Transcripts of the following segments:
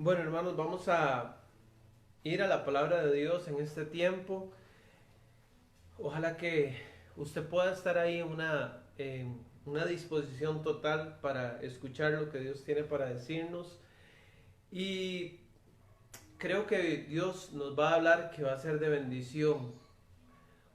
Bueno, hermanos, vamos a ir a la palabra de Dios en este tiempo. Ojalá que usted pueda estar ahí en una disposición total para escuchar lo que Dios tiene para decirnos. Y creo que Dios nos va a hablar que va a ser de bendición.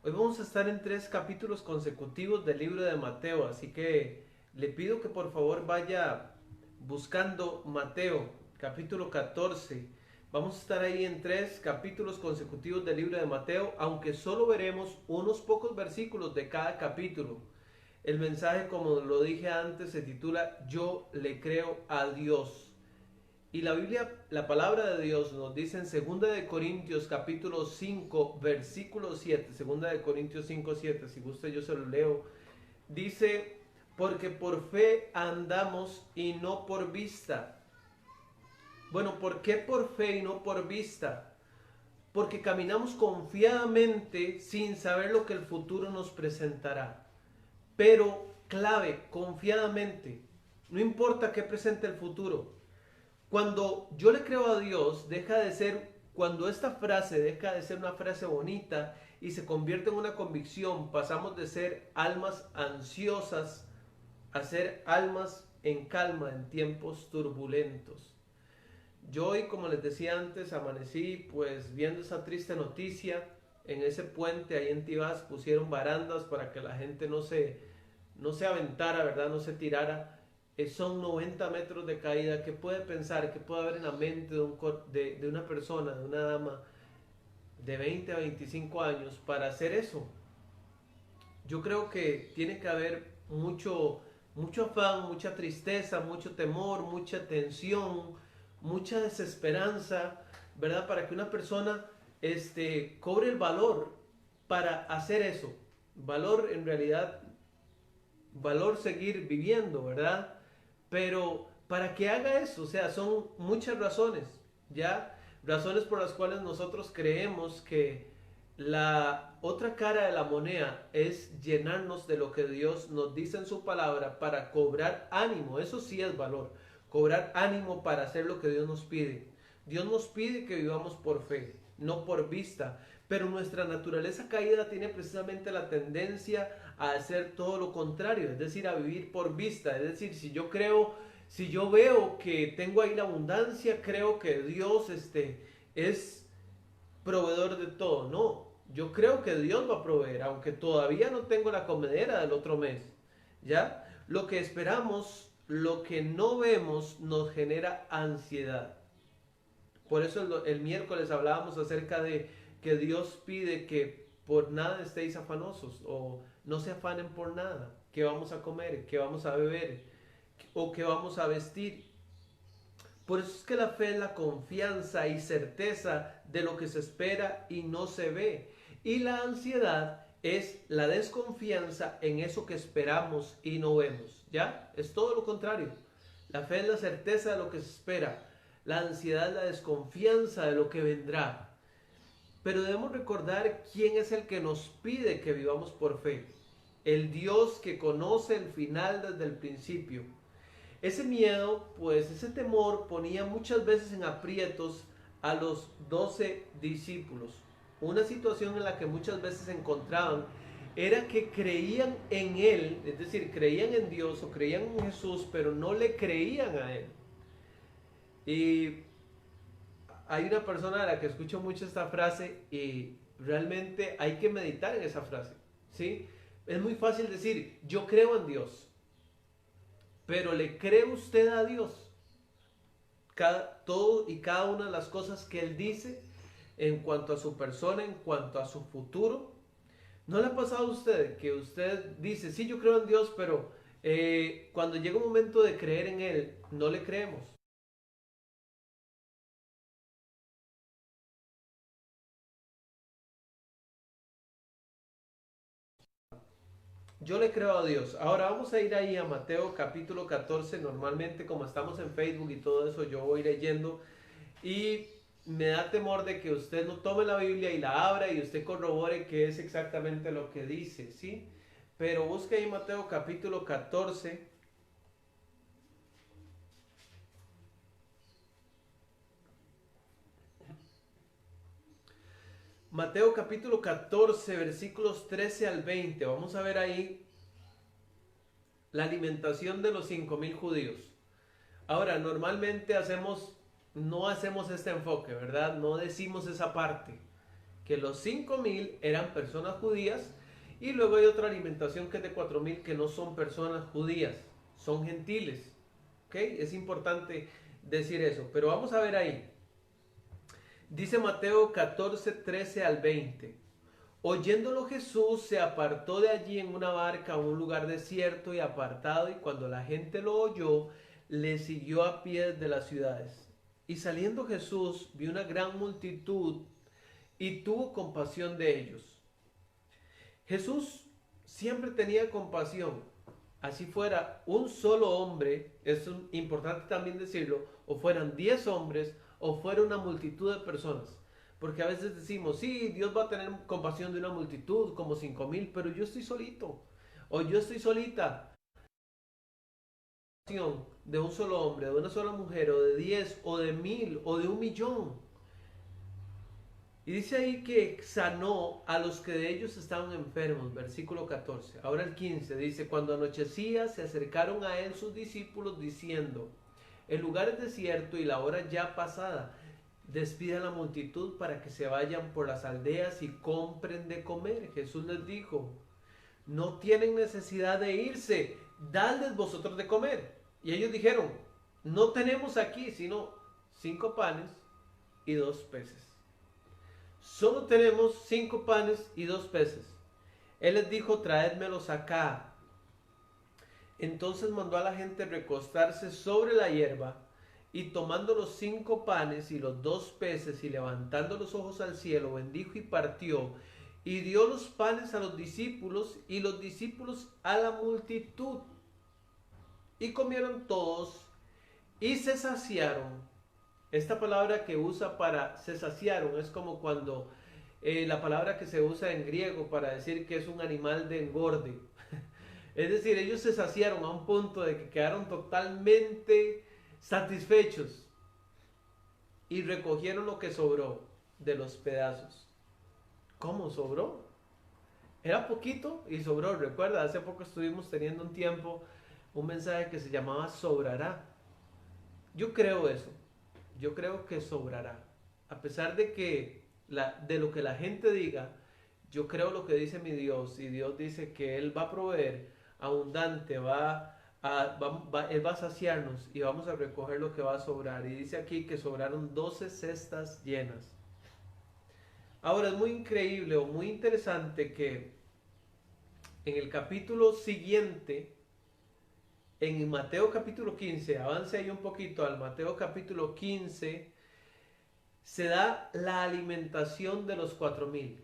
Hoy vamos a estar en 3 capítulos consecutivos del libro de Mateo, así que le pido que por favor vaya buscando Mateo, capítulo 14. Vamos a estar ahí en 3 capítulos consecutivos del libro de Mateo, aunque solo veremos unos pocos versículos de cada capítulo. El mensaje, como lo dije antes, se titula Yo le creo a Dios. Y la Biblia, la palabra de Dios nos dice en 2 capítulo 5, versículo 7, 2 7, si gusta yo se lo leo, dice, porque por fe andamos y no por vista. Bueno, ¿por qué por fe y no por vista? Porque caminamos confiadamente sin saber lo que el futuro nos presentará. Pero clave, confiadamente, no importa qué presente el futuro. Cuando yo le creo a Dios, cuando esta frase deja de ser una frase bonita y se convierte en una convicción, pasamos de ser almas ansiosas a ser almas en calma en tiempos turbulentos. Yo hoy, como les decía antes, amanecí pues viendo esa triste noticia. En ese puente ahí en Tibás pusieron barandas para que la gente no se aventara, ¿verdad? No se tirara. Son 90 metros de caída. ¿Qué puede pensar? ¿Qué puede haber en la mente de una persona, de una dama de 20 a 25 años para hacer eso? Yo creo que tiene que haber mucho afán, mucha tristeza, mucho temor, mucha tensión, mucha desesperanza, ¿verdad? Para que una persona cobre el valor para hacer eso. Valor en realidad, valor seguir viviendo, ¿verdad? Pero para que haga eso, o sea, son muchas razones, ¿ya? Razones por las cuales nosotros creemos que la otra cara de la moneda es llenarnos de lo que Dios nos dice en su palabra para cobrar ánimo. Eso sí es valor. Cobrar ánimo para hacer lo que Dios nos pide. Dios nos pide que vivamos por fe, no por vista. Pero nuestra naturaleza caída tiene precisamente la tendencia a hacer todo lo contrario, es decir, a vivir por vista. Es decir, si yo veo que tengo ahí la abundancia, creo que Dios es proveedor de todo. No, yo creo que Dios va a proveer, aunque todavía no tengo la comedera del otro mes. ¿Ya? Lo que esperamos, lo que no vemos, nos genera ansiedad. Por eso el miércoles hablábamos acerca de que Dios pide que por nada estéis afanosos o no se afanen por nada. ¿Qué vamos a comer? ¿Qué vamos a beber? ¿O qué vamos a vestir? Por eso es que la fe es la confianza y certeza de lo que se espera y no se ve. Y la ansiedad es la desconfianza en eso que esperamos y no vemos. ¿Ya? Es todo lo contrario. La fe es la certeza de lo que se espera. La ansiedad es la desconfianza de lo que vendrá. Pero debemos recordar quién es el que nos pide que vivamos por fe. El Dios que conoce el final desde el principio. Ese miedo, pues ese temor ponía muchas veces en aprietos a los 12 discípulos. Una situación en la que muchas veces se encontraban era que creían en Él, es decir, creían en Dios o creían en Jesús, pero no le creían a Él. Y hay una persona a la que escucho mucho esta frase y realmente hay que meditar en esa frase, ¿sí? Es muy fácil decir, yo creo en Dios, pero ¿le cree usted a Dios? Todo y cada una de las cosas que Él dice en cuanto a su persona, en cuanto a su futuro. ¿No le ha pasado a usted que usted dice, sí, yo creo en Dios, pero cuando llega un momento de creer en Él, no le creemos? Yo le creo a Dios. Ahora vamos a ir ahí a Mateo capítulo 14. Normalmente como estamos en Facebook y todo eso, yo voy leyendo y me da temor de que usted no tome la Biblia y la abra y usted corrobore qué es exactamente lo que dice, ¿sí? Pero busque ahí Mateo capítulo 14. Mateo capítulo 14, versículos 13 al 20. Vamos a ver ahí la alimentación de los 5,000 judíos. Ahora, normalmente no hacemos este enfoque, ¿verdad? No decimos esa parte, que los 5,000 eran personas judías y luego hay otra alimentación que es de 4,000 que no son personas judías, son gentiles. ¿Ok? Es importante decir eso, pero vamos a ver ahí. Dice Mateo 14, 13 al 20. Oyéndolo Jesús se apartó de allí en una barca a un lugar desierto y apartado, y cuando la gente lo oyó, le siguió a pie de las ciudades. Y saliendo Jesús vio una gran multitud y tuvo compasión de ellos. Jesús siempre tenía compasión, así fuera un solo hombre, es importante también decirlo, o fueran 10 hombres, o fuera una multitud de personas. Porque a veces decimos, sí, Dios va a tener compasión de una multitud, como 5,000, pero yo estoy solito, o yo estoy solita. De un solo hombre, de una sola mujer, o de 10, o de 1,000, o de 1,000,000. Y dice ahí que sanó a los que de ellos estaban enfermos, versículo 14. Ahora el 15 dice, cuando anochecía se acercaron a él sus discípulos diciendo, el lugar es desierto y la hora ya pasada, despide a la multitud para que se vayan por las aldeas y compren de comer. Jesús les dijo, no tienen necesidad de irse, dadles vosotros de comer. Y ellos dijeron, no tenemos aquí sino 5 panes y 2 peces. Solo tenemos 5 panes y 2 peces. Él les dijo, traédmelos acá. Entonces mandó a la gente recostarse sobre la hierba, y tomando los 5 panes y los 2 peces y levantando los ojos al cielo, bendijo y partió, y dio los panes a los discípulos y los discípulos a la multitud. Y comieron todos y se saciaron. Esta palabra que usa para se saciaron es como cuando la palabra que se usa en griego para decir que es un animal de engorde. Es decir, ellos se saciaron a un punto de que quedaron totalmente satisfechos y recogieron lo que sobró de los pedazos. ¿Cómo sobró? Era poquito y sobró. Recuerda, hace poco estuvimos teniendo un mensaje que se llamaba sobrará. Yo creo eso. Yo creo que sobrará. A pesar de que de lo que la gente diga, yo creo lo que dice mi Dios, y Dios dice que Él va a proveer abundante, Él va a saciarnos y vamos a recoger lo que va a sobrar. Y dice aquí que sobraron 12 cestas llenas. Ahora es muy increíble o muy interesante que en el capítulo siguiente, en Mateo capítulo 15, avance ahí un poquito al Mateo capítulo 15, se da la alimentación de los 4,000.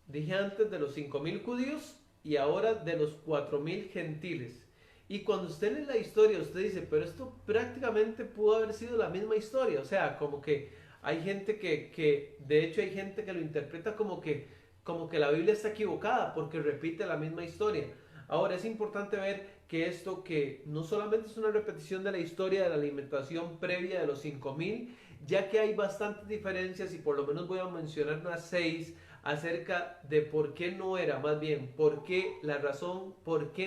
Dije antes de los 5,000 judíos y ahora de los 4,000 gentiles. Y cuando usted lee la historia, usted dice, pero esto prácticamente pudo haber sido la misma historia. O sea, como que hay gente de hecho hay gente que lo interpreta como que la Biblia está equivocada porque repite la misma historia. Ahora es importante ver que no solamente es una repetición de la historia de la alimentación previa de los 5,000, ya que hay bastantes diferencias y por lo menos voy a mencionar unas 6 acerca de por qué no era, más bien, por qué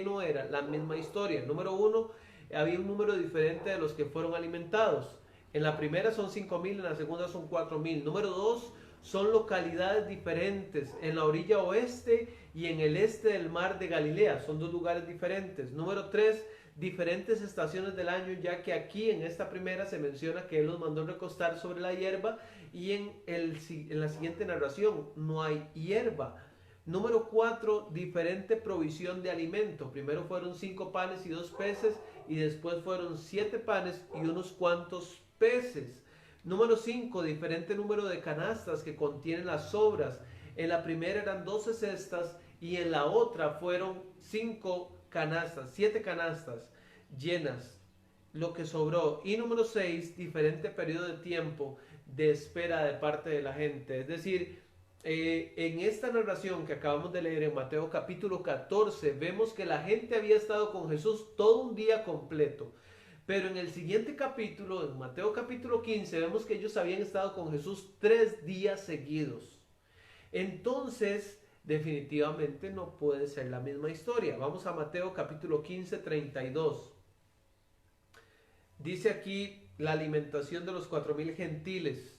no era la misma historia. Número 1, había un número diferente de los que fueron alimentados. En la primera son 5,000, en la segunda son 4,000. Número 2, son localidades diferentes, en la orilla oeste y en el este del mar de Galilea, son 2 lugares diferentes. Número 3, diferentes estaciones del año, ya que aquí en esta primera se menciona que Él los mandó recostar sobre la hierba, y en la siguiente narración no hay hierba. Número 4, diferente provisión de alimento. Primero fueron 5 panes y 2 peces, y después fueron 7 panes y unos cuantos peces. Número 5, diferente número de canastas que contienen las sobras. En la primera eran 12 cestas y en la otra fueron 7 canastas llenas, lo que sobró. Y número 6, diferente periodo de tiempo de espera de parte de la gente. Es decir, en esta narración que acabamos de leer en Mateo capítulo 14, vemos que la gente había estado con Jesús todo un día completo. Pero en el siguiente capítulo, en Mateo capítulo 15, vemos que ellos habían estado con Jesús 3 días seguidos. entonces definitivamente no puede ser la misma historia. Vamos a Mateo capítulo 15, 32. Dice aquí la alimentación de los 4,000 gentiles.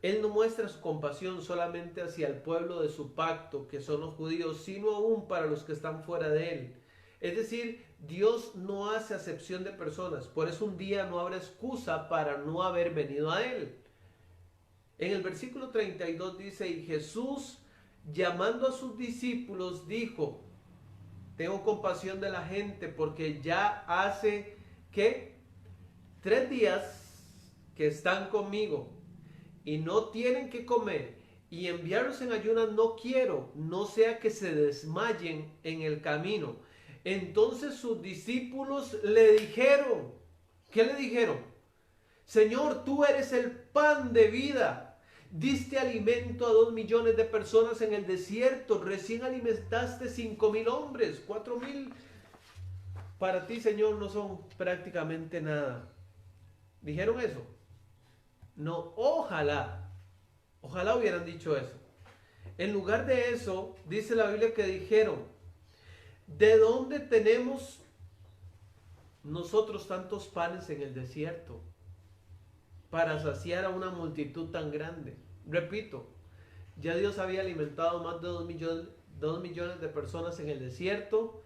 Él no muestra su compasión solamente hacia el pueblo de su pacto, que son los judíos, sino aún para los que están fuera de él. Es decir, Dios no hace acepción de personas. Por eso un día no habrá excusa para no haber venido a él. En el versículo 32 dice, y Jesús, llamando a sus discípulos, dijo, tengo compasión de la gente porque ya hace, ¿qué? 3 días que están conmigo y no tienen que comer, y enviarlos en ayunas no quiero, no sea que se desmayen en el camino. Entonces sus discípulos le dijeron, ¿qué le dijeron? Señor, tú eres el pan de vida, diste alimento a 2 millones de personas en el desierto, recién alimentaste 5,000 hombres, 4,000 para ti, Señor, no son prácticamente nada. ¿Dijeron eso? No, ojalá hubieran dicho eso. En lugar de eso, dice la Biblia que dijeron, ¿de dónde tenemos nosotros tantos panes en el desierto para saciar a una multitud tan grande? Repito, ya Dios había alimentado más de 2 millones de personas en el desierto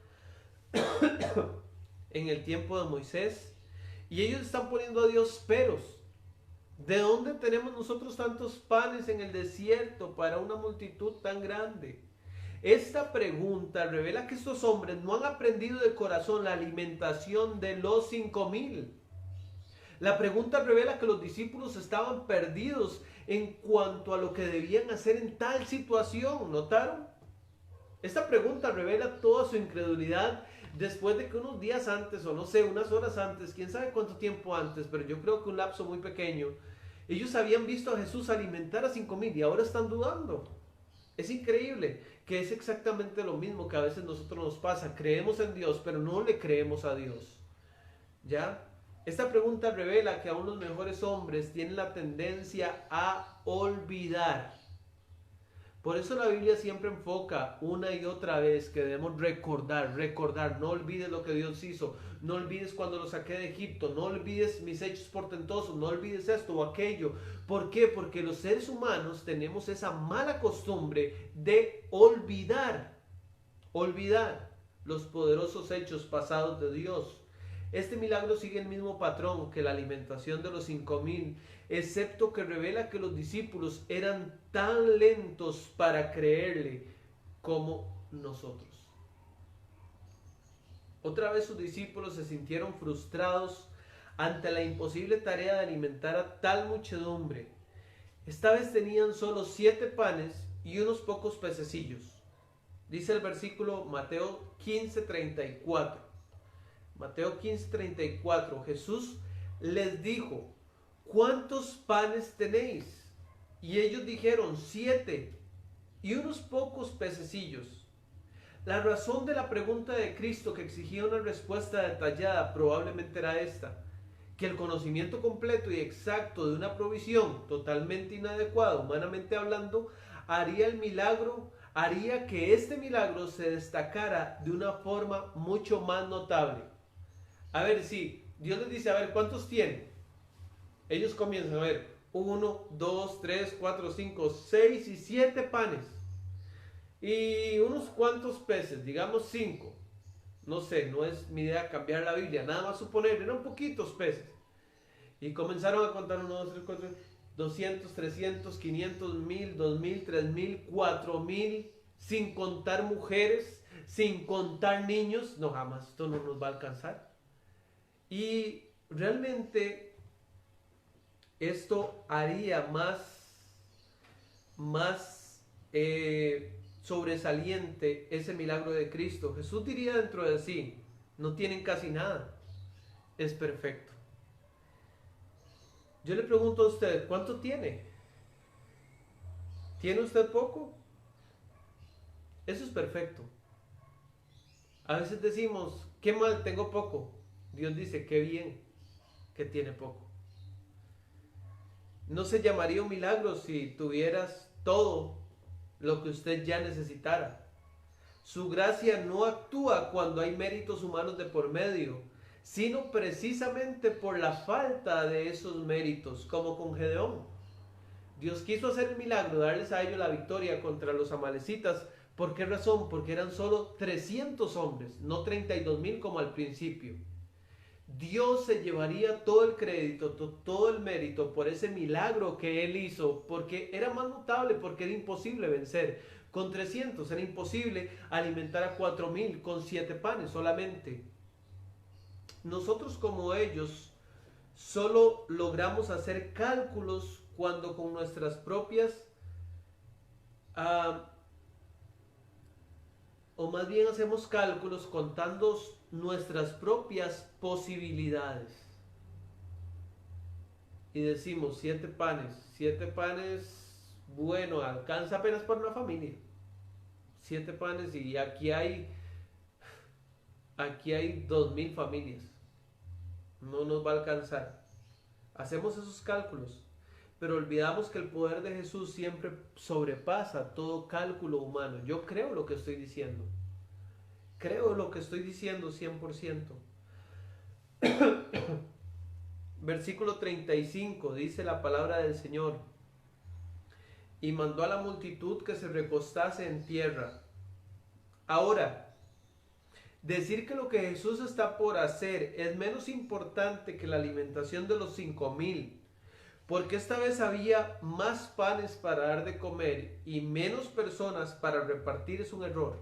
en el tiempo de Moisés, y ellos están poniendo a Dios peros. ¿De dónde tenemos nosotros tantos panes en el desierto para una multitud tan grande? Esta pregunta revela que estos hombres no han aprendido de corazón la alimentación de los 5,000. La pregunta revela que los discípulos estaban perdidos en cuanto a lo que debían hacer en tal situación. ¿Notaron? Esta pregunta revela toda su incredulidad después de que unos días antes, o no sé, unas horas antes, quién sabe cuánto tiempo antes, pero yo creo que un lapso muy pequeño, ellos habían visto a Jesús alimentar a 5,000 y ahora están dudando. Es increíble que es exactamente lo mismo que a veces nosotros nos pasa. Creemos en Dios, pero no le creemos a Dios. ¿Ya? Esta pregunta revela que aún los mejores hombres tienen la tendencia a olvidar. Por eso la Biblia siempre enfoca una y otra vez que debemos recordar. No olvides lo que Dios hizo. No olvides cuando lo saqué de Egipto. No olvides mis hechos portentosos. No olvides esto o aquello. ¿Por qué? Porque los seres humanos tenemos esa mala costumbre de olvidar los poderosos hechos pasados de Dios. Este milagro sigue el mismo patrón que la alimentación de los 5,000, excepto que revela que los discípulos eran tan lentos para creerle como nosotros. Otra vez sus discípulos se sintieron frustrados ante la imposible tarea de alimentar a tal muchedumbre. Esta vez tenían solo 7 panes y unos pocos pececillos. Dice el versículo Mateo 15:34. Mateo 15:34, Jesús les dijo, ¿cuántos panes tenéis? Y ellos dijeron, 7 y unos pocos pececillos. La razón de la pregunta de Cristo que exigía una respuesta detallada probablemente era esta, que el conocimiento completo y exacto de una provisión totalmente inadecuada, humanamente hablando, haría que este milagro se destacara de una forma mucho más notable. A ver, si Dios les dice, a ver, ¿cuántos tienen? Ellos comienzan a ver, 1, 2, 3, 4, 5, 6 y 7 panes. Y unos cuantos peces, digamos 5. No sé, no es mi idea cambiar la Biblia, nada más suponer, eran poquitos peces. Y comenzaron a contar 1, 2, 3, 4, 200, 300, 500, 1000, 2000, 3000, 4000, sin contar mujeres, sin contar niños. No, jamás, esto no nos va a alcanzar. Y realmente esto haría más sobresaliente ese milagro de Cristo. Jesús diría dentro de sí, no tienen casi nada, es perfecto. Yo le pregunto a usted, ¿cuánto tiene? ¿Tiene usted poco? Eso es perfecto. A veces decimos, qué mal, tengo poco. Dios dice, qué bien que tiene poco. No se llamaría un milagro si tuvieras todo lo que usted ya necesitara. Su gracia no actúa cuando hay méritos humanos de por medio, sino precisamente por la falta de esos méritos, como con Gedeón. Dios quiso hacer el milagro, darles a ellos la victoria contra los amalecitas. ¿Por qué razón? Porque eran solo 300 hombres, no 32,000 como al principio. Dios se llevaría todo el crédito, todo el mérito por ese milagro que Él hizo, porque era más notable, porque era imposible vencer. Con 300 era imposible alimentar a 4,000 con 7 panes solamente. Nosotros como ellos solo logramos hacer cálculos cuando con nuestras propias, o más bien hacemos cálculos contando nuestras propias posibilidades. Y decimos 7 panes, bueno, alcanza apenas para una familia. 7 panes y aquí hay 2,000 familias. No nos va a alcanzar. Hacemos esos cálculos, pero olvidamos que el poder de Jesús siempre sobrepasa todo cálculo humano. Yo creo lo que estoy diciendo. Creo lo que estoy diciendo 100%. Versículo 35 dice la palabra del Señor: y mandó a la multitud que se recostase en tierra. Ahora, decir que lo que Jesús está por hacer es menos importante que la alimentación de los 5,000, porque esta vez había más panes para dar de comer y menos personas para repartir, es un error,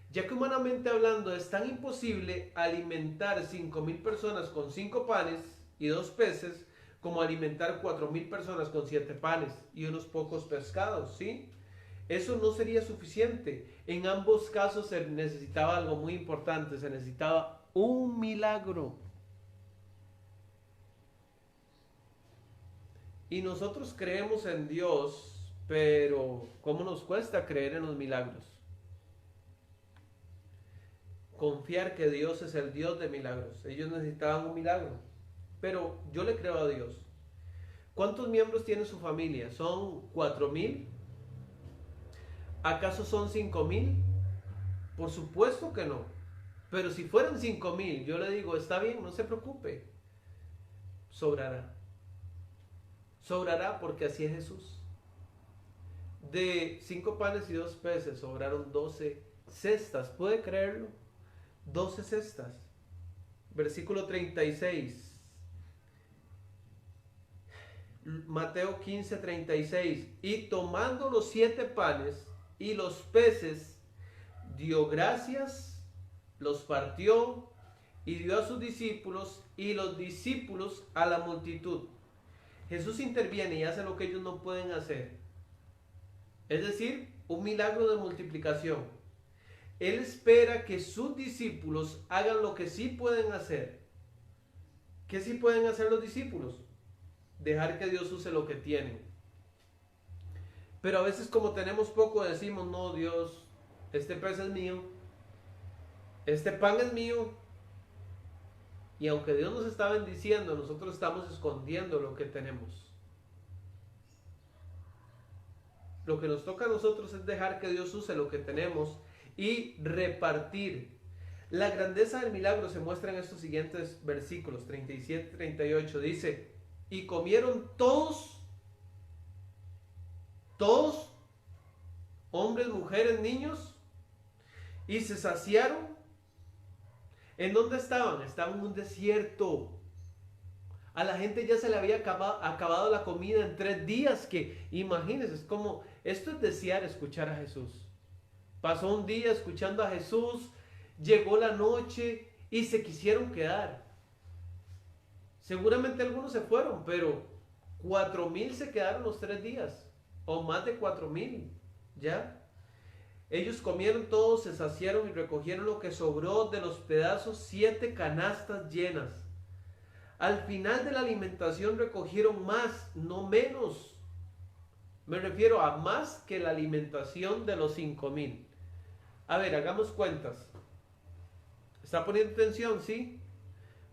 ya que humanamente hablando es tan imposible alimentar 5,000 personas con 5 panes y 2 peces como alimentar 4,000 personas con 7 panes y unos pocos pescados, ¿sí? Eso no sería suficiente. En ambos casos se necesitaba algo muy importante, se necesitaba un milagro. Y nosotros creemos en Dios, pero ¿cómo nos cuesta creer en los milagros? Confiar que Dios es el Dios de milagros. Ellos necesitaban un milagro, pero yo le creo a Dios. ¿Cuántos miembros tiene su familia? ¿Son 4,000? ¿Acaso son 5,000? Por supuesto que no. Pero si fueran 5,000, yo le digo, está bien, no se preocupe. Sobrará. Sobrará porque así es Jesús. De 5 panes y 2 peces sobraron 12 cestas. ¿Puede creerlo? 12 cestas. Versículo 36. Mateo 15:36. Y tomando los 7 panes y los peces, dio gracias, los partió y dio a sus discípulos y los discípulos a la multitud. Jesús interviene y hace lo que ellos no pueden hacer. Es decir, un milagro de multiplicación. Él espera que sus discípulos hagan lo que sí pueden hacer. ¿Qué sí pueden hacer los discípulos? Dejar que Dios use lo que tienen. Pero a veces como tenemos poco decimos, no, Dios, este pez es mío, este pan es mío. Y aunque Dios nos está bendiciendo, nosotros estamos escondiendo lo que tenemos. Lo que nos toca a nosotros es dejar que Dios use lo que tenemos y repartir. La grandeza del milagro se muestra en estos siguientes versículos, 37-38. Dice, y comieron todos, hombres, mujeres, niños, y se saciaron. ¿En dónde estaban? Estaban en un desierto. A la gente ya se le había acabado la comida en 3 días, que imagínense, es como, esto es desear escuchar a Jesús. Pasó un día escuchando a Jesús, llegó la noche y se quisieron quedar. Seguramente algunos se fueron, pero 4,000 se quedaron los 3 días, o más de 4,000, ¿ya? Ellos comieron todos, se saciaron y recogieron lo que sobró de los pedazos, 7 canastas llenas. Al final de la alimentación recogieron más, no menos. Me refiero a más que la alimentación de los 5,000. A ver, hagamos cuentas. ¿Está poniendo atención? ¿Sí?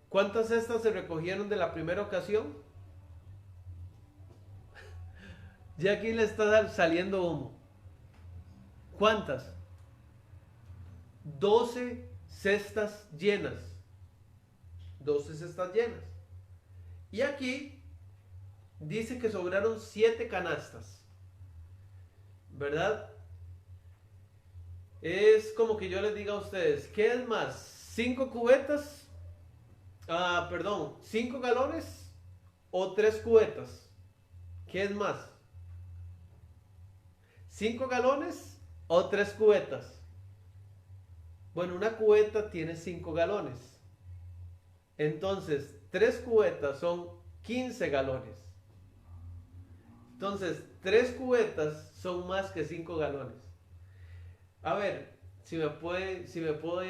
¿Cuántas cestas se recogieron de la primera ocasión? Ya aquí le está saliendo humo. ¿Cuántas? 12 cestas llenas. 12 cestas llenas. Y aquí dice que sobraron 7 canastas. ¿Verdad? Es como que yo les diga a ustedes, ¿qué es más? ¿5 cubetas? Perdón, ¿5 galones o 3 cubetas? ¿Qué es más? ¿5 galones o 3 cubetas? Bueno, una cubeta tiene 5 galones. Entonces, 3 cubetas son 15 galones. Entonces, 3 cubetas son más que 5 galones. A ver, si me puedo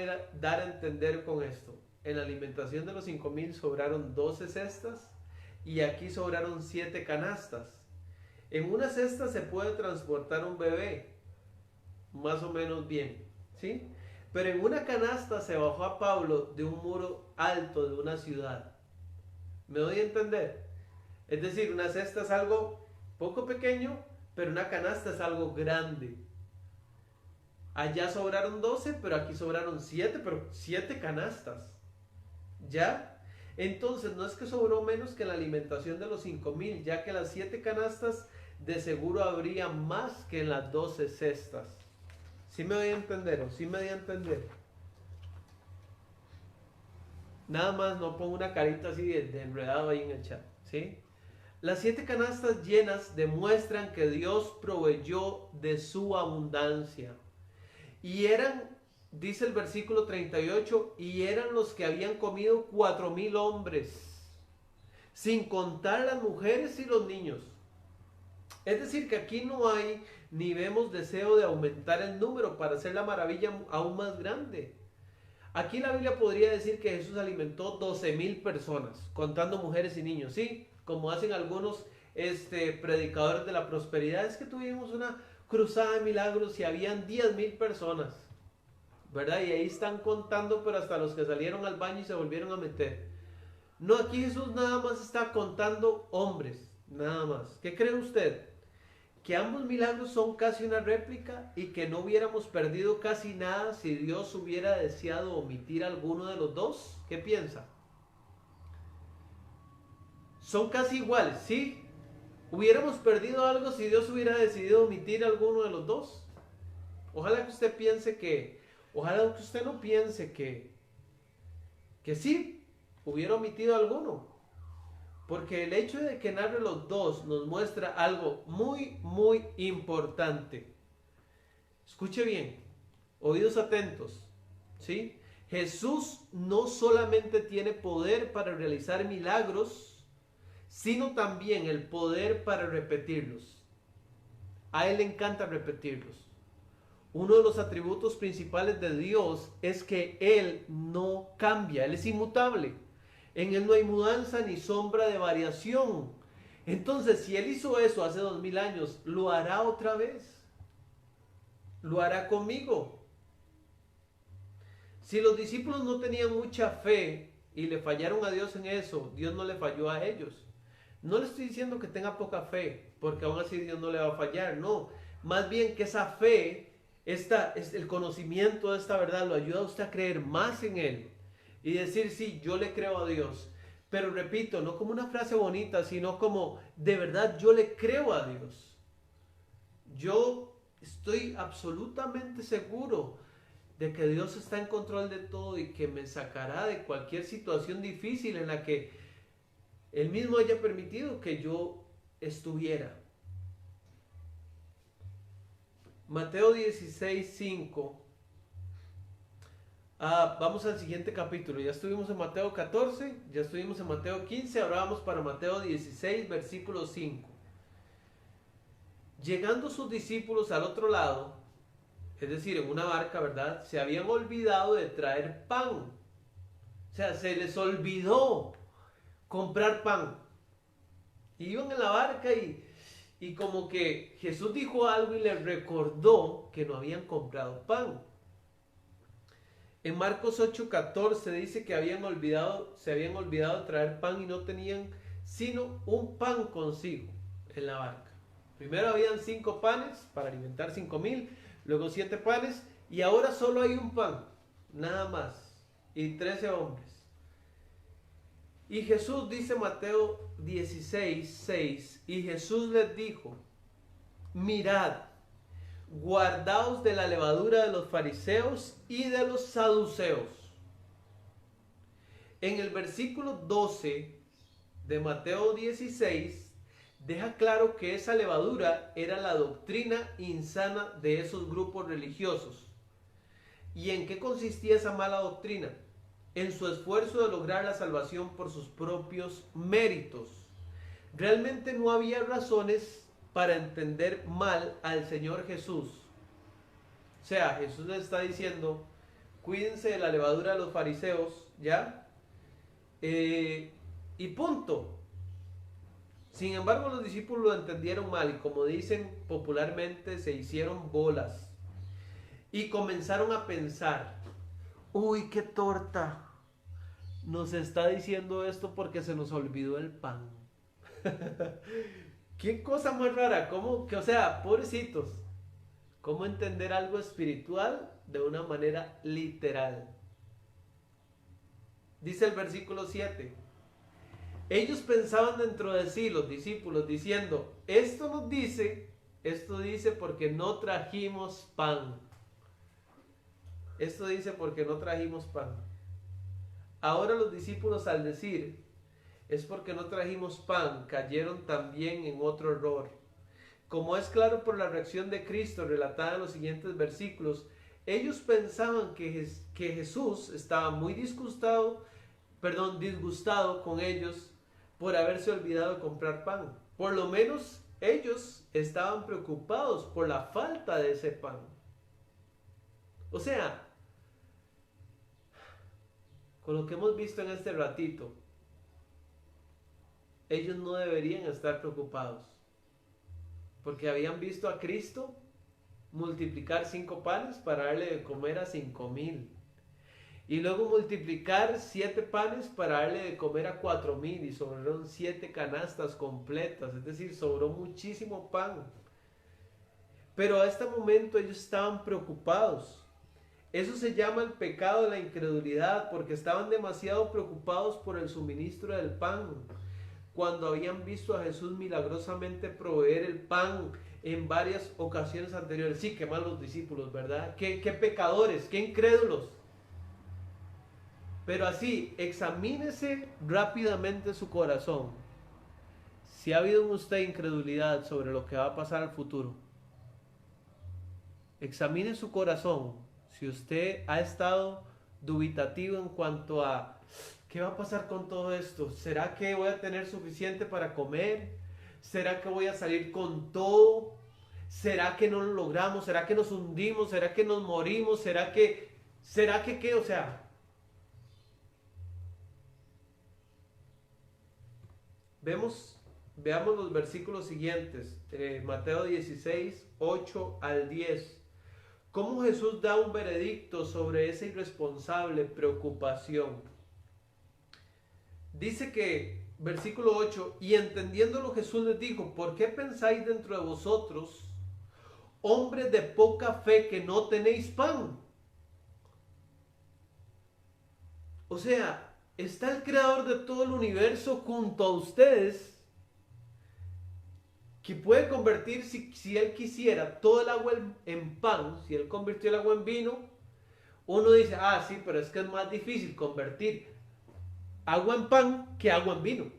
dar a entender con esto. En la alimentación de los 5,000 sobraron 12 cestas y aquí sobraron 7 canastas. En una cesta se puede transportar un bebé, más o menos bien, ¿sí? Pero en una canasta se bajó a Pablo de un muro alto de una ciudad. ¿Me doy a entender? Es decir, una cesta es algo poco pequeño, pero una canasta es algo grande. Allá sobraron 12, pero aquí sobraron 7, pero 7 canastas. ¿Ya? Entonces no es que sobró menos que la alimentación de los 5,000, ya que las 7 canastas de seguro habría más que en las 12 cestas. ¿Sí me doy a entender o sí me doy a entender? Nada más no pongo una carita así de enredado ahí en el chat, ¿sí? Las 7 canastas llenas demuestran que Dios proveyó de su abundancia. Y eran, dice el versículo 38, y eran los que habían comido 4,000 hombres, sin contar las mujeres y los niños. Es decir, que aquí no hay ni vemos deseo de aumentar el número para hacer la maravilla aún más grande. Aquí la Biblia podría decir que Jesús alimentó 12,000 personas, contando mujeres y niños, ¿sí? Como hacen algunos predicadores de la prosperidad. Es que tuvimos una cruzada de milagros y habían 10,000 personas, ¿verdad? Y ahí están contando, pero hasta los que salieron al baño y se volvieron a meter. No, aquí Jesús nada más está contando hombres, nada más. ¿Qué cree usted? ¿Que ambos milagros son casi una réplica y que no hubiéramos perdido casi nada si Dios hubiera deseado omitir alguno de los dos? ¿Qué piensa? Son casi iguales, ¿sí? ¿Hubiéramos perdido algo si Dios hubiera decidido omitir alguno de los dos? Ojalá que usted piense ojalá que usted no piense que sí, hubiera omitido alguno. Porque el hecho de que narre los dos nos muestra algo muy, muy importante. Escuche bien, oídos atentos, ¿sí? Jesús no solamente tiene poder para realizar milagros, sino también el poder para repetirlos. A Él le encanta repetirlos. Uno de los atributos principales de Dios es que Él no cambia, Él es inmutable. En Él no hay mudanza ni sombra de variación. Entonces, si Él hizo eso hace 2,000 años, lo hará otra vez. Lo hará conmigo. Si los discípulos no tenían mucha fe y le fallaron a Dios en eso, Dios no le falló a ellos. No le estoy diciendo que tenga poca fe, porque aún así Dios no le va a fallar. No, más bien que esa fe, el conocimiento de esta verdad lo ayuda a usted a creer más en Él. Y decir, sí, yo le creo a Dios. Pero repito, no como una frase bonita, sino como, de verdad, yo le creo a Dios. Yo estoy absolutamente seguro de que Dios está en control de todo y que me sacará de cualquier situación difícil en la que Él mismo haya permitido que yo estuviera. Mateo 16:5. Vamos al siguiente capítulo. Ya estuvimos en Mateo 14, ya estuvimos en Mateo 15, ahora vamos para Mateo 16, versículo 5. Llegando sus discípulos al otro lado, es decir, en una barca, ¿verdad? Se habían olvidado de traer pan. O sea, se les olvidó comprar pan. Iban en la barca y como que Jesús dijo algo y les recordó que no habían comprado pan. En Marcos 8:14 dice que se habían olvidado de traer pan y no tenían sino un pan consigo en la barca. Primero habían 5 panes para alimentar 5,000, luego 7 panes, y ahora solo hay un pan, nada más, y 13 hombres. Y Jesús, dice Mateo 16, 6, y Jesús les dijo, mirad, guardaos de la levadura de los fariseos y de los saduceos. En el versículo 12 de Mateo 16, deja claro que esa levadura era la doctrina insana de esos grupos religiosos. ¿Y en qué consistía esa mala doctrina? En su esfuerzo de lograr la salvación por sus propios méritos. Realmente no había razones para entender mal al Señor Jesús. O sea, Jesús les está diciendo, cuídense de la levadura de los fariseos, ¿ya? Y punto. Sin embargo, los discípulos lo entendieron mal y, como dicen popularmente, se hicieron bolas. Y comenzaron a pensar, uy, qué torta. Nos está diciendo esto porque se nos olvidó el pan. Qué cosa más rara. ¿Cómo? Que, o sea, pobrecitos. ¿Cómo entender algo espiritual de una manera literal? Dice el versículo 7. Ellos pensaban dentro de sí, los discípulos, diciendo, esto dice porque no trajimos pan. Esto dice porque no trajimos pan. Ahora los discípulos, al decir, es porque no trajimos pan, cayeron también en otro error. Como es claro por la reacción de Cristo relatada en los siguientes versículos, ellos pensaban que Jesús estaba muy disgustado con ellos por haberse olvidado de comprar pan. Por lo menos ellos estaban preocupados por la falta de ese pan. O sea, con lo que hemos visto en este ratito, ellos no deberían estar preocupados, porque habían visto a Cristo multiplicar 5 panes para darle de comer a 5,000. Y luego multiplicar 7 panes para darle de comer a 4,000 y sobraron 7 canastas completas, es decir, sobró muchísimo pan. Pero a este momento ellos estaban preocupados. Eso se llama el pecado de la incredulidad, porque estaban demasiado preocupados por el suministro del pan, cuando habían visto a Jesús milagrosamente proveer el pan en varias ocasiones anteriores. Sí, qué malos discípulos, ¿verdad? Qué pecadores, qué incrédulos. Pero así, examínese rápidamente su corazón. Si ha habido en usted incredulidad sobre lo que va a pasar al futuro, examine su corazón. Si usted ha estado dubitativo en cuanto a ¿qué va a pasar con todo esto? ¿Será que voy a tener suficiente para comer? ¿Será que voy a salir con todo? ¿Será que no lo logramos? ¿Será que nos hundimos? ¿Será que nos morimos? ¿Será que qué? O sea, veamos los versículos siguientes, Mateo 16, 8 al 10. ¿Cómo Jesús da un veredicto sobre esa irresponsable preocupación? Dice que, versículo 8, y entendiéndolo Jesús les dijo, ¿por qué pensáis dentro de vosotros, hombres de poca fe, que no tenéis pan? O sea, está el creador de todo el universo junto a ustedes, que puede convertir, si él quisiera, todo el agua en pan. Si él convirtió el agua en vino, uno dice, sí, pero es que es más difícil convertir agua en pan que agua en vino.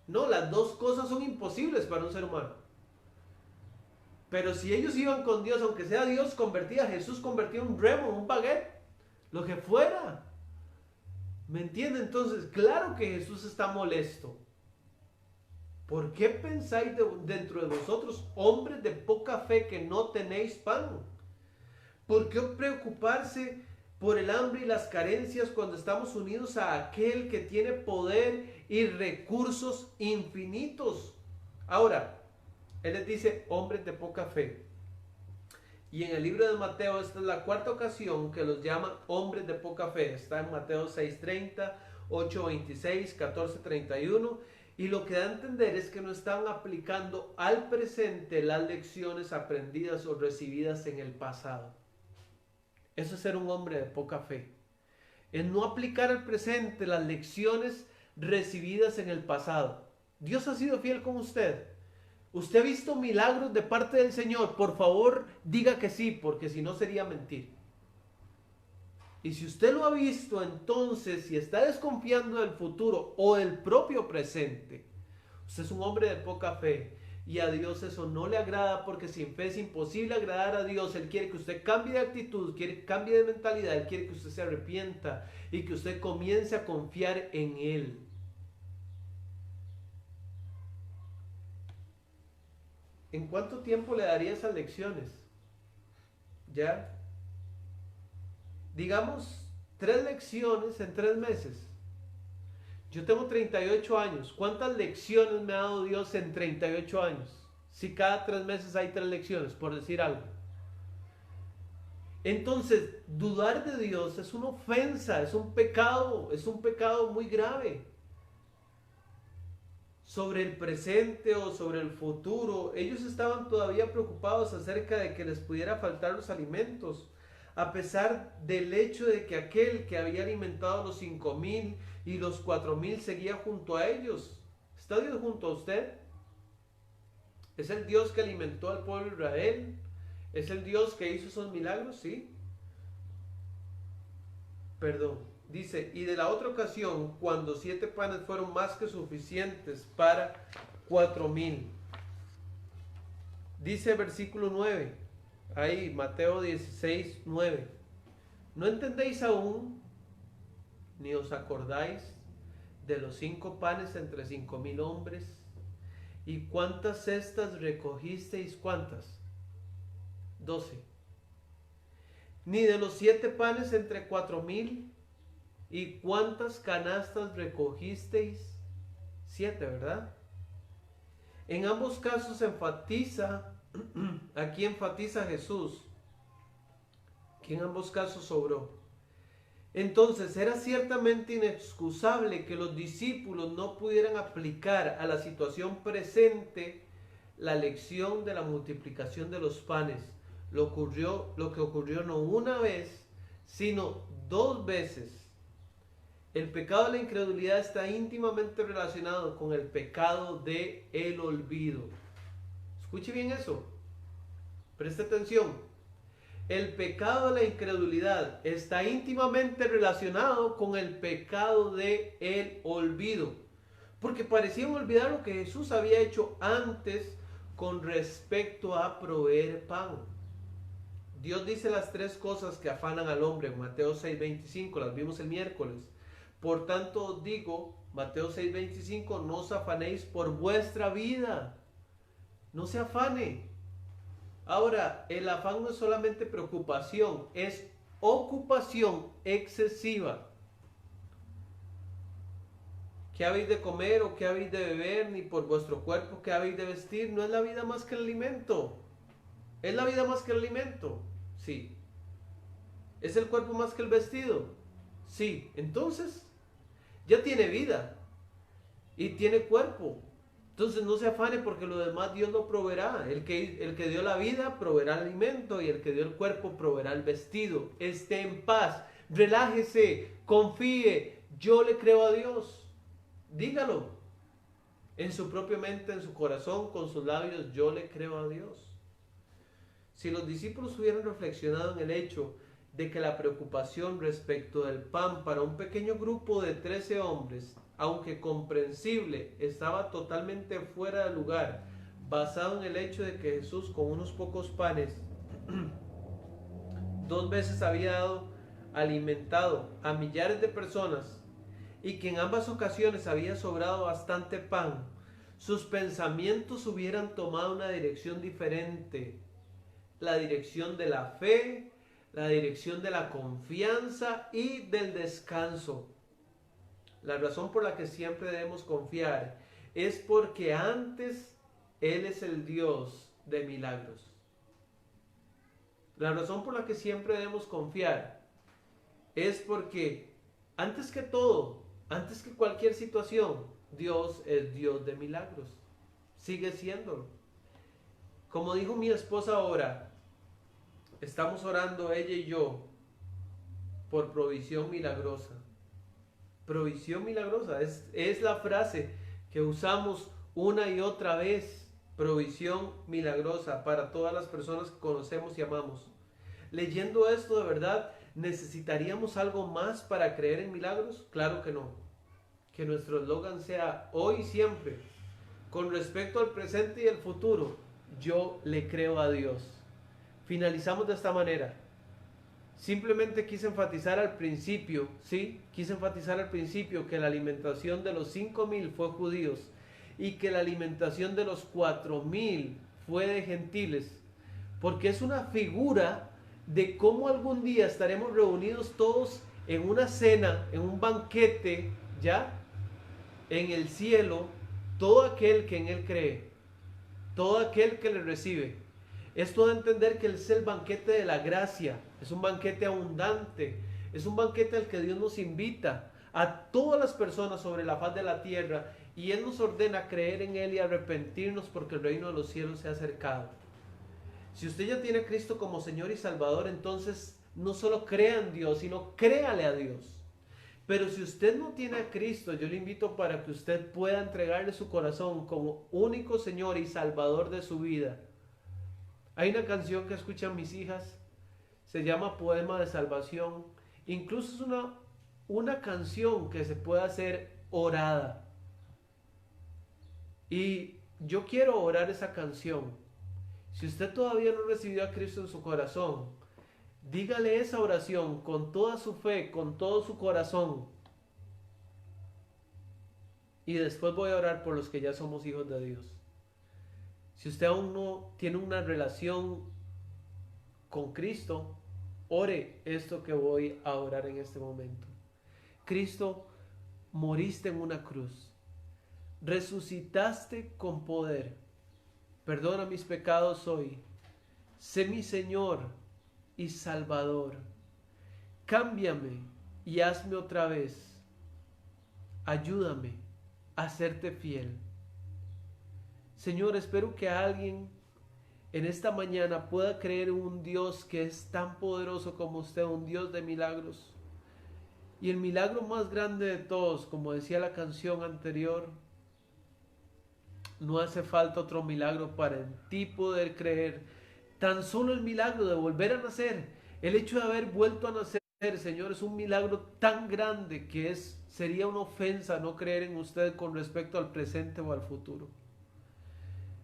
No, las dos cosas son imposibles para un ser humano. Pero si ellos iban con Dios, aunque sea Dios, Jesús convertía un remo, un baguette, lo que fuera. ¿Me entiende? Entonces, claro que Jesús está molesto. ¿Por qué pensáis dentro de vosotros, hombres de poca fe, que no tenéis pan? ¿Por qué preocuparse por el hambre y las carencias cuando estamos unidos a aquel que tiene poder y recursos infinitos? Ahora, Él les dice, hombres de poca fe. Y en el libro de Mateo, esta es la 4ª ocasión que los llama hombres de poca fe. Está en Mateo 6:30, 8:26, 14:31. Y lo que da a entender es que no estaban aplicando al presente las lecciones aprendidas o recibidas en el pasado. Eso es ser un hombre de poca fe. Es no aplicar al presente las lecciones recibidas en el pasado. Dios ha sido fiel con usted. ¿Usted ha visto milagros de parte del Señor? Por favor, diga que sí, porque si no sería mentir. Y si usted lo ha visto, entonces, si está desconfiando del futuro o del propio presente, usted es un hombre de poca fe. Y a Dios eso no le agrada, porque sin fe es imposible agradar a Dios. Él quiere que usted cambie de actitud, quiere que cambie de mentalidad, Él quiere que usted se arrepienta y que usted comience a confiar en Él. ¿En cuánto tiempo le daría esas lecciones? ¿Ya? Digamos, 3 lecciones en 3 meses. Yo tengo 38 años. ¿Cuántas lecciones me ha dado Dios en 38 años? Si cada 3 meses hay 3 lecciones, por decir algo. Entonces, dudar de Dios es una ofensa, es un pecado muy grave. Sobre el presente o sobre el futuro, ellos estaban todavía preocupados acerca de que les pudiera faltar los alimentos, a pesar del hecho de que aquel que había alimentado a los 5,000 y los 4,000 seguía junto a ellos. ¿Está Dios junto a usted? ¿Es el Dios que alimentó al pueblo de Israel? ¿Es el Dios que hizo esos milagros? Sí. Perdón. Dice, y de la otra ocasión, cuando 7 panes fueron más que suficientes para 4,000. Dice versículo 9, ahí Mateo 16, 9. ¿No entendéis aún, ni os acordáis de los 5 panes entre 5,000 hombres? ¿Y cuántas cestas recogisteis? ¿Cuántas? 12. Ni de los 7 panes entre 4,000. ¿Y cuántas canastas recogisteis? 7, ¿verdad? En ambos casos aquí enfatiza Jesús, que en ambos casos sobró. Entonces era ciertamente inexcusable que los discípulos no pudieran aplicar a la situación presente la lección de la multiplicación de los panes. Lo que ocurrió no una vez, sino 2 veces. El pecado de la incredulidad está íntimamente relacionado con el pecado de el olvido. Escuche bien eso. Preste atención. El pecado de la incredulidad está íntimamente relacionado con el pecado de el olvido. Porque parecían olvidar lo que Jesús había hecho antes con respecto a proveer pan. Dios dice las 3 cosas que afanan al hombre en Mateo 6:25, las vimos el miércoles. Por tanto os digo, Mateo 6:25, no os afanéis por vuestra vida. No se afane. Ahora, el afán no es solamente preocupación, es ocupación excesiva. ¿Qué habéis de comer o qué habéis de beber? Ni por vuestro cuerpo qué habéis de vestir. ¿No es la vida más que el alimento? ¿Es la vida más que el alimento? Sí. ¿Es el cuerpo más que el vestido? Sí. Entonces, ya tiene vida y tiene cuerpo. Entonces no se afane porque lo demás Dios lo proveerá. El que dio la vida proveerá el alimento y el que dio el cuerpo proveerá el vestido. Esté en paz, relájese, confíe. Yo le creo a Dios. Dígalo. En su propia mente, en su corazón, con sus labios, yo le creo a Dios. Si los discípulos hubieran reflexionado en el hecho de que la preocupación respecto del pan para un pequeño grupo de 13 hombres, aunque comprensible, estaba totalmente fuera de lugar, basado en el hecho de que Jesús con unos pocos panes 2 veces había alimentado a millares de personas y que en ambas ocasiones había sobrado bastante pan, sus pensamientos hubieran tomado una dirección diferente, la dirección de la fe, la dirección de la confianza y del descanso. La razón por la que siempre debemos confiar es porque antes Él es el Dios de milagros. La razón por la que siempre debemos confiar es porque antes que todo, antes que cualquier situación, Dios es Dios de milagros. Sigue siéndolo. Como dijo mi esposa ahora, estamos orando ella y yo por provisión milagrosa. Provisión milagrosa es la frase que usamos una y otra vez. Provisión milagrosa para todas las personas que conocemos y amamos. Leyendo esto, de verdad, ¿necesitaríamos algo más para creer en milagros? Claro que no. Que nuestro eslogan sea hoy y siempre. Con respecto al presente y el futuro, yo le creo a Dios. Finalizamos de esta manera. Simplemente quise enfatizar al principio, ¿sí? Quise enfatizar al principio que la alimentación de los 5,000 fue judíos y que la alimentación de los 4,000 fue de gentiles, porque es una figura de cómo algún día estaremos reunidos todos en una cena, en un banquete, ¿ya? En el cielo, todo aquel que en Él cree, todo aquel que le recibe. Esto de entender que es el banquete de la gracia, es un banquete abundante, es un banquete al que Dios nos invita a todas las personas sobre la faz de la tierra, y Él nos ordena creer en Él y arrepentirnos porque el reino de los cielos se ha acercado. Si usted ya tiene a Cristo como Señor y Salvador, entonces no solo crea en Dios, sino créale a Dios. Pero si usted no tiene a Cristo, yo le invito para que usted pueda entregarle su corazón como único Señor y Salvador de su vida. Hay una canción que escuchan mis hijas, se llama Poema de Salvación. Incluso es una canción que se puede hacer orada. Y yo quiero orar esa canción. Si usted todavía no recibió a Cristo en su corazón, dígale esa oración con toda su fe, con todo su corazón. Y después voy a orar por los que ya somos hijos de Dios. Si usted aún no tiene una relación con Cristo, ore esto que voy a orar en este momento. Cristo, moriste en una cruz. Resucitaste con poder. Perdona mis pecados hoy. Sé mi Señor y Salvador. Cámbiame y hazme otra vez. Ayúdame a serte fiel. Señor, espero que alguien en esta mañana pueda creer en un Dios que es tan poderoso como usted, un Dios de milagros. Y el milagro más grande de todos, como decía la canción anterior, no hace falta otro milagro para en ti poder creer. Tan solo el milagro de volver a nacer, el hecho de haber vuelto a nacer, Señor, es un milagro tan grande que sería una ofensa no creer en usted con respecto al presente o al futuro.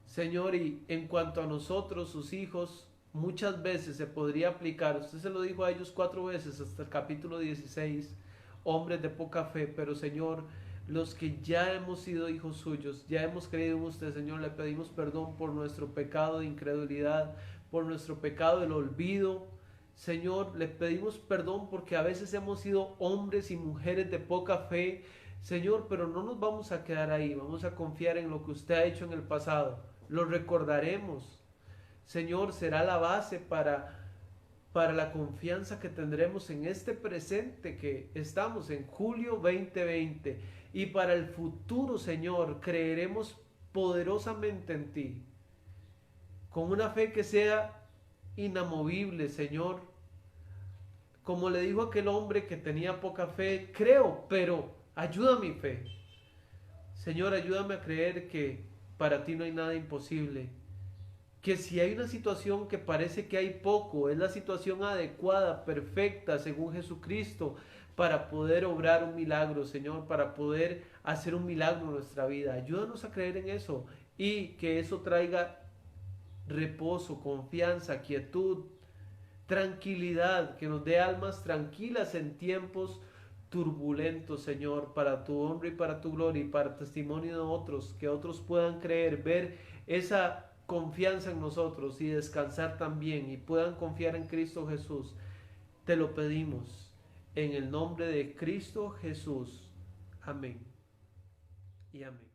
Señor, y en cuanto a nosotros, sus hijos, muchas veces se podría aplicar, usted se lo dijo a ellos 4 veces hasta el capítulo 16, hombres de poca fe, pero Señor, los que ya hemos sido hijos suyos, ya hemos creído en usted, Señor, le pedimos perdón por nuestro pecado de incredulidad, por nuestro pecado del olvido. Señor, le pedimos perdón porque a veces hemos sido hombres y mujeres de poca fe, Señor, pero no nos vamos a quedar ahí, vamos a confiar en lo que usted ha hecho en el pasado, lo recordaremos. Señor, será la base para la confianza que tendremos en este presente que estamos en julio 2020, y para el futuro, Señor, creeremos poderosamente en ti, con una fe que sea inamovible, Señor. Como le dijo aquel hombre que tenía poca fe, creo, pero ayuda mi fe. Señor, ayúdame a creer que para ti no hay nada imposible, que si hay una situación que parece que hay poco, es la situación adecuada, perfecta, según Jesucristo, para poder obrar un milagro, Señor, para poder hacer un milagro en nuestra vida. Ayúdanos a creer en eso y que eso traiga reposo, confianza, quietud, tranquilidad, que nos dé almas tranquilas en tiempos turbulentos, Señor, para tu honra y para tu gloria y para testimonio de otros, que otros puedan creer, ver esa confianza en nosotros y descansar también y puedan confiar en Cristo Jesús. Te lo pedimos en el nombre de Cristo Jesús. Amén y amén.